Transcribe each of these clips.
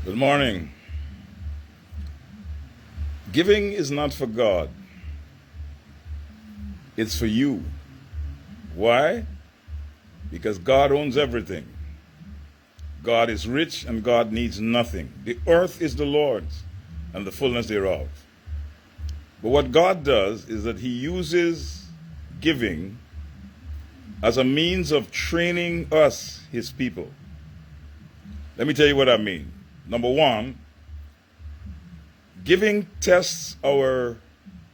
Good morning. Giving is not for God. It's for you. Why? Because God owns everything. God is rich and God needs nothing. The earth is the Lord's and the fullness thereof. But what God does is that He uses giving as a means of training us, His people. Let me tell you what I mean. Number one, giving tests our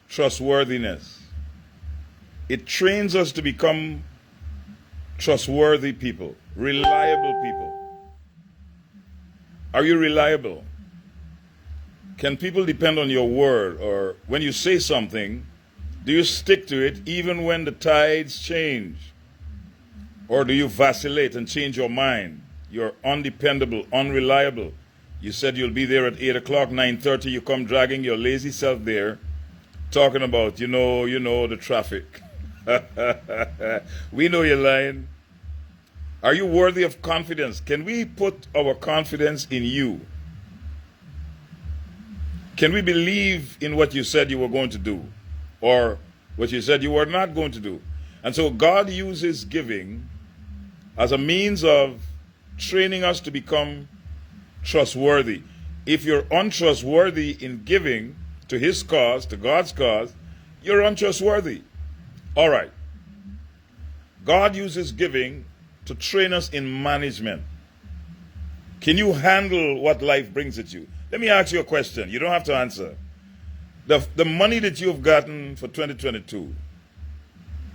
trustworthiness. It trains us to become trustworthy people, reliable people. Are you reliable? Can people depend on your word? Or when you say something, do you stick to it even when the tides change? Or do you vacillate and change your mind? You're undependable, unreliable. You said you'll be there at 8 o'clock, 9:30. You come dragging your lazy self there, talking about, you know, the traffic. We know you're lying. Are you worthy of confidence? Can we put our confidence in you? Can we believe in what you said you were going to do or what you said you were not going to do? And so God uses giving as a means of training us to become trustworthy. If you're untrustworthy in giving to His cause, to God's cause, you're untrustworthy. All right. God uses giving to train us in management. Can you handle what life brings at you? Let me ask you a question. You don't have to answer. The money that you've gotten for 2022,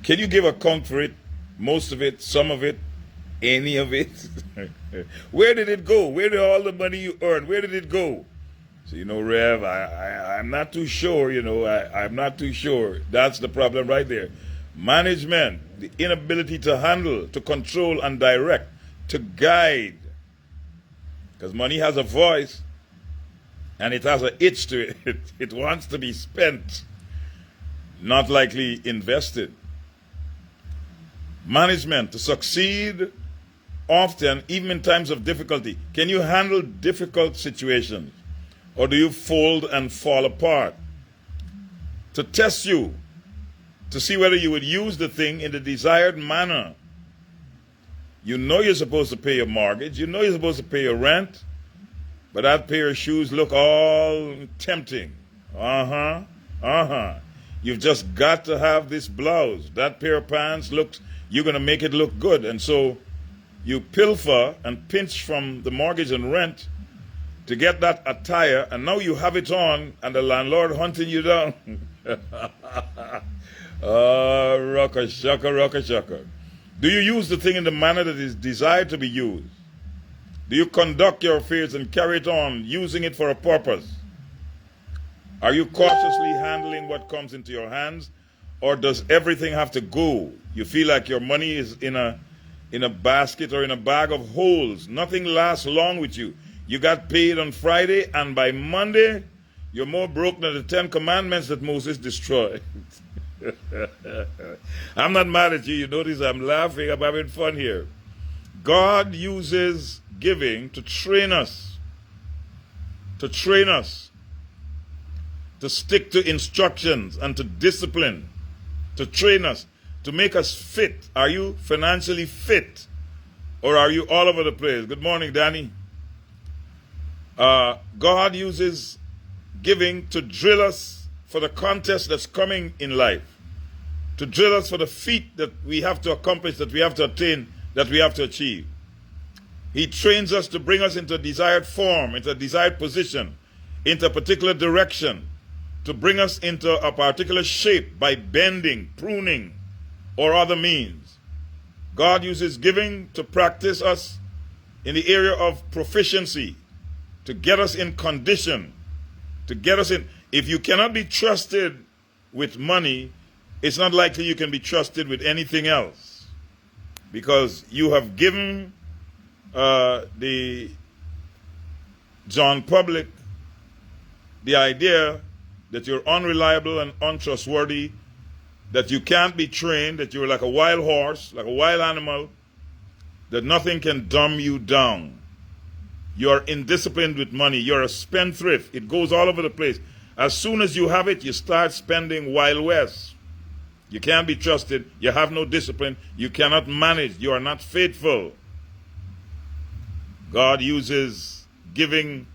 can you give account for it? Most of it, some of it, any of it? Where did it go? Where did all the money you earned, where did it go? So, Rev, I'm not too sure, I'm not too sure. That's the problem right there. Management, the inability to handle, to control and direct, to guide. Because money has a voice and it has an itch to it. It wants to be spent, not likely invested. Management, to succeed often, even in times of difficulty. Can you handle difficult situations? Or do you fold and fall apart? To test you, to see whether you would use the thing in the desired manner. You know you're supposed to pay your mortgage. You know you're supposed to pay your rent. But that pair of shoes look all tempting. You've just got to have this blouse. That pair of pants looks, you're going to make it look good. And so you pilfer and pinch from the mortgage and rent to get that attire, and now you have it on, and the landlord hunting you down. Rocka shaka. Do you use the thing in the manner that is desired to be used? Do you conduct your affairs and carry it on, using it for a purpose? Are you cautiously handling what comes into your hands, or does everything have to go? You feel like your money is in a basket or in a bag of holes. Nothing lasts long with you. You got paid on Friday, and by Monday, you're more broke than the 10 commandments that Moses destroyed. I'm not mad at you. You notice I'm laughing. I'm having fun here. God uses giving to train us. To train us. To stick to instructions and to discipline. To train us. To make us fit. Are you financially fit? Or are you all over the place? Good morning, Danny. God uses giving to drill us for the contest that's coming in life. To drill us for the feat that we have to accomplish, that we have to attain, that we have to achieve. He trains us to bring us into a desired form, into a desired position, into a particular direction, to bring us into a particular shape by bending, pruning, or other means. God uses giving to practice us in the area of proficiency, to get us in condition, to get us in. If you cannot be trusted with money, it's not likely you can be trusted with anything else, because you have given the John Public the idea that you're unreliable and untrustworthy, that you can't be trained, that you're like a wild horse, like a wild animal, that nothing can dumb you down. You're indisciplined with money. You're a spendthrift. It goes all over the place. As soon as you have it, you start spending Wild West. You can't be trusted. You have no discipline. You cannot manage. You are not faithful. God uses giving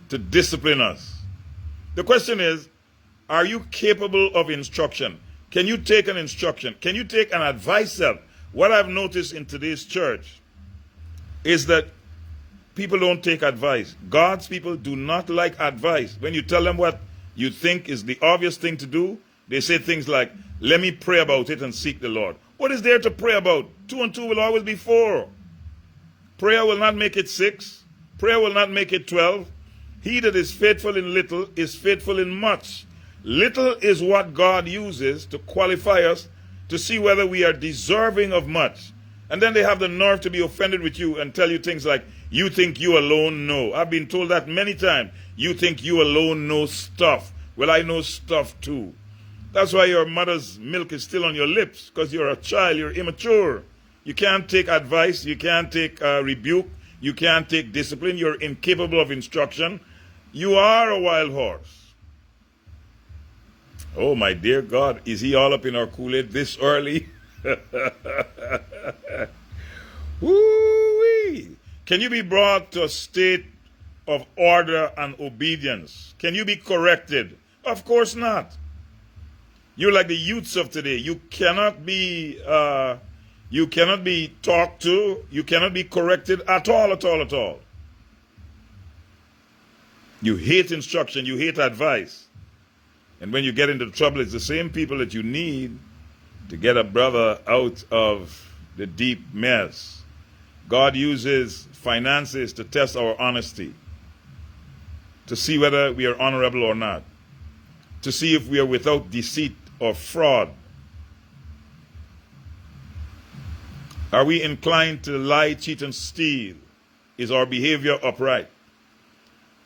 to discipline us. The question is, are you capable of instruction? Can you take an instruction? Can you take an advice? What I've noticed in today's church is that people don't take advice. God's people do not like advice. When you tell them what you think is the obvious thing to do, they say things like, let me pray about it and seek the Lord. What is there to pray about? 2 and 2 will always be 4. Prayer will not make it 6. Prayer will not make it 12. He that is faithful in little is faithful in much. Little is what God uses to qualify us to see whether we are deserving of much. And then they have the nerve to be offended with you and tell you things like, you think you alone know. I've been told that many times. You think you alone know stuff. Well, I know stuff too. That's why your mother's milk is still on your lips, because you're a child, you're immature. You can't take advice, you can't take rebuke, you can't take discipline, you're incapable of instruction. You are a wild horse. Oh, my dear God, is he all up in our Kool-Aid this early? Woo-wee. Can you be brought to a state of order and obedience? Can you be corrected? Of course not. You're like the youths of today. You cannot be talked to. You cannot be corrected at all, at all, at all. You hate instruction. You hate advice. And when you get into trouble, it's the same people that you need to get a brother out of the deep mess. God uses finances to test our honesty, to see whether we are honorable or not, to see if we are without deceit or fraud. Are we inclined to lie, cheat, and steal? Is our behavior upright?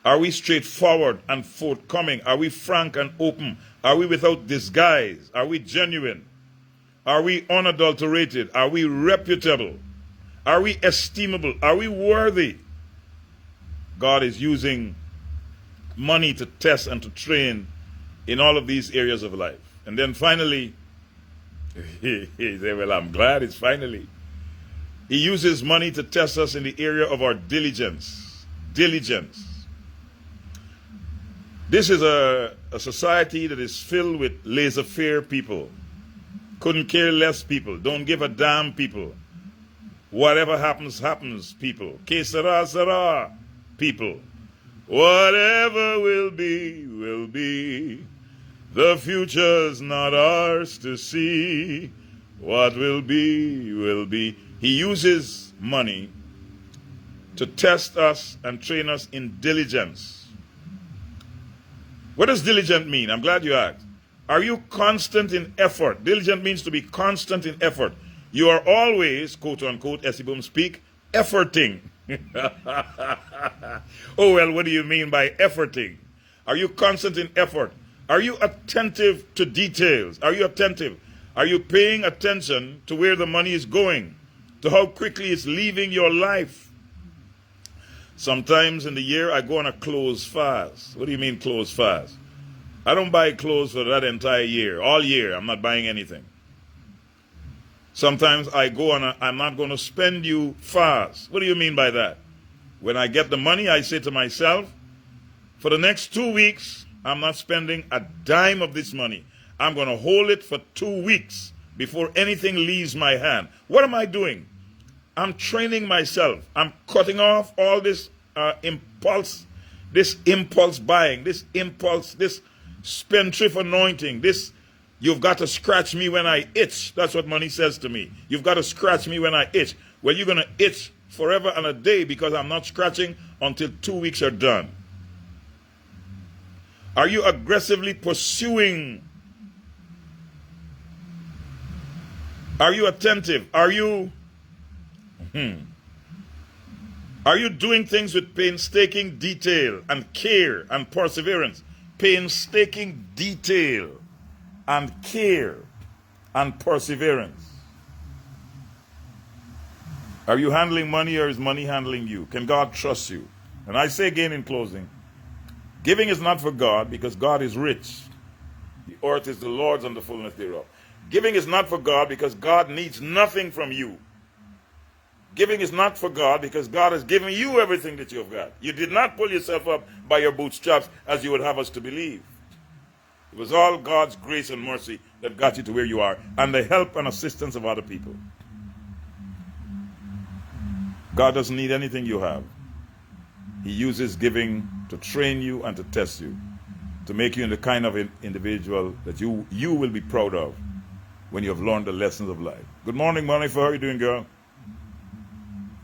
Are we straightforward and forthcoming? Are we frank and open? Are we without disguise? Are we genuine? Are we unadulterated? Are we reputable? Are we estimable? Are we worthy? God is using money to test and to train in all of these areas of life. And then finally, he said, well, I'm glad it's finally. He uses money to test us in the area of our diligence. Diligence. This is a society that is filled with laissez-faire people. Couldn't care less people. Don't give a damn people. Whatever happens, happens people. Que sera, sera people. Whatever will be, will be. The future's not ours to see. What will be, will be. He uses money to test us and train us in diligence. What does diligent mean? I'm glad you asked. Are you constant in effort? Diligent means to be constant in effort. You are always, quote unquote, Esse-boom speak, efforting. Oh, well, what do you mean by efforting? Are you constant in effort? Are you attentive to details? Are you attentive? Are you paying attention to where the money is going? To how quickly it's leaving your life? Sometimes in the year I go on a clothes fast. What do you mean clothes fast? I don't buy clothes for that entire year. All year I'm not buying anything. Sometimes I go on I'm not going to spend you fast. What do you mean by that? When I get the money, I say to myself, for the next 2 weeks, I'm not spending a dime of this money. I'm going to hold it for 2 weeks before anything leaves my hand. What am I doing? I'm training myself. I'm cutting off all this impulse buying, this spendthrift anointing, you've got to scratch me when I itch. That's what money says to me. You've got to scratch me when I itch. Well, you're going to itch forever and a day because I'm not scratching until 2 weeks are done. Are you aggressively pursuing? Are you attentive? Are you doing things with painstaking detail and care and perseverance? Painstaking detail and care and perseverance. Are you handling money or is money handling you? Can God trust you? And I say again in closing, giving is not for God because God is rich. The earth is the Lord's and the fullness thereof. Giving is not for God because God needs nothing from you. Giving is not for God because God has given you everything that you have got. You did not pull yourself up by your bootstraps as you would have us to believe. It was all God's grace and mercy that got you to where you are, and the help and assistance of other people. God doesn't need anything you have. He uses giving to train you and to test you, to make you the kind of individual that you will be proud of when you have learned the lessons of life. Good morning, Monifa. How are you doing, girl?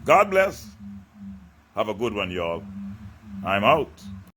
God bless. Have a good one, y'all. I'm out.